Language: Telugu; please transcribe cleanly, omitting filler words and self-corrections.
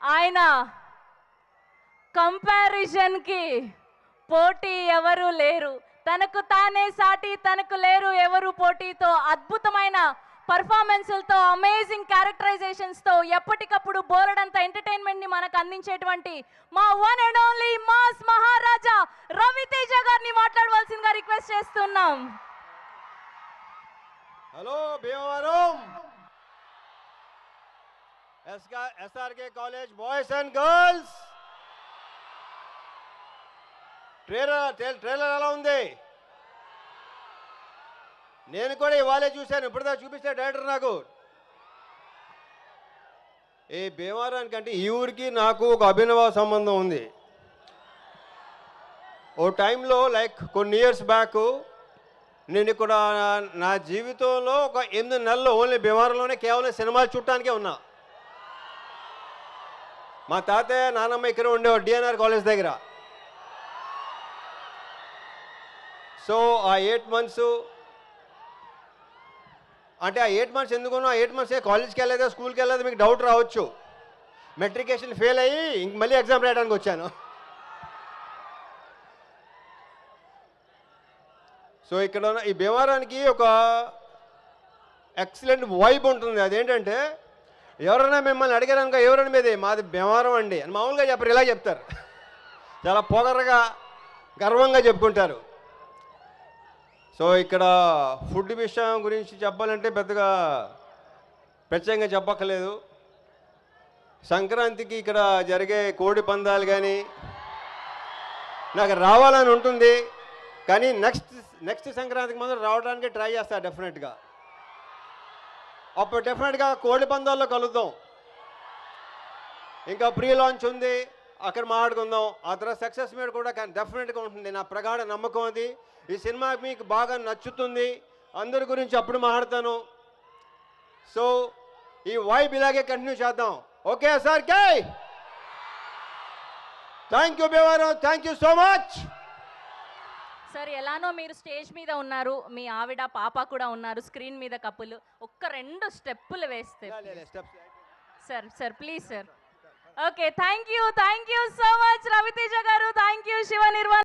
ఆయన కంపారిజన్కి పోటీ ఎవరు లేరు, తనకు తానే సాటి తనకు లేరు ఎవరు పోటీతో అద్భుతమైన పర్ఫార్మెన్స్లతో అమేజింగ్ క్యారెక్టరైజేషన్స్తో ఎప్పటికప్పుడు బోలెడంత ఎంటర్టైన్మెంట్ని మనకు అందించేటువంటి మా వన్ అండ్ ఓన్లీ మాస్ మహారాజా రవితేజ గారిని మాట్లాడవలసిందిగా రిక్వెస్ట్ చేస్తున్నాం. Hello Bhimavaram SRK college boys and girls, trailer ఎలా ఉంది? నేను కూడా ఇవాళే చూశాను, ఇప్పుడుదా చూపిస్తే డైరెక్టర్ నాకు. ఈ భీమవరానికి అంటే ఈ ఊరికి నాకు ఒక అభినవ సంబంధం ఉంది. ఓ టైంలో లైక్ కొన్ని ఇయర్స్ బ్యాక్ నేను ఇక్కడ నా జీవితంలో ఒక 8 నెలలు ఓన్లీ భీమవరంలోనే కేవలం సినిమాలు చూడటానికే ఉన్నా. మా తాతయ్య నానమ్మ ఇక్కడ ఉండేవాడు డిఎన్ఆర్ కాలేజ్ దగ్గర. సో ఆ 8 మంత్స్ అంటే ఆ 8 మంత్స్ ఎందుకున్నా, 8 మంత్స్ కాలేజ్కి వెళ్ళలేదా స్కూల్కి వెళ్ళలేదా మీకు డౌట్ రావచ్చు. మెట్రికేషన్ ఫెయిల్ అయ్యి ఇంక మళ్ళీ ఎగ్జామ్ రాయడానికి వచ్చాను. సో ఇక్కడ ఈ భీమవరానికి ఒక ఎక్సలెంట్ వైబ్ ఉంటుంది. అదేంటంటే ఎవరైనా మిమ్మల్ని అడిగారనుకో ఎవరైనా మీదే మాది భీమవరం అండి అని మామూలుగా చెప్పరు, ఇలా చెప్తారు. చాలా పొగరగా గర్వంగా చెప్పుకుంటారు. సో ఇక్కడ ఫుడ్ విషయం గురించి చెప్పాలంటే పెద్దగా ప్రత్యేకంగా చెప్పక్కర్లేదు. సంక్రాంతికి ఇక్కడ జరిగే కోడి పందాలు కానీ నాకు రావాలని ఉంటుంది, కానీ నెక్స్ట్ సంక్రాంతికి ముందు రావడానికి ట్రై చేస్తా డెఫినెట్గా. అప్పుడు డెఫినెట్గా కోడి పందాల్లో కలుద్దాం. ఇంకా ప్రీ లాంచ్ ఉంది, అక్కడ మాట్లాడుకుందాం. ఆ తర్వాత సక్సెస్ మీద కూడా డెఫినెట్గా ఉంటుంది, నా ప్రగాఢ నమ్మకం అది. ఈ సినిమా మీకు బాగా నచ్చుతుంది, అందరి గురించి అప్పుడు మాట్లాడతాను. సో ఈ వైబ్ ఇలాగే కంటిన్యూ చేద్దాం. Okay sir K thank you Bhimavaram, thank you so much. Sir ఎలానో మీరు స్టేజ్ మీద ఉన్నారు, మీ ఆవిడ పాప కూడా ఉన్నారు స్క్రీన్ మీద కప్పులు, ఒక్క 2 స్టెప్పులు వేస్తే sir please sir. Okay thank you so much Raviteja గారు, థ్యాంక్ యూ శివ నిర్వాణ.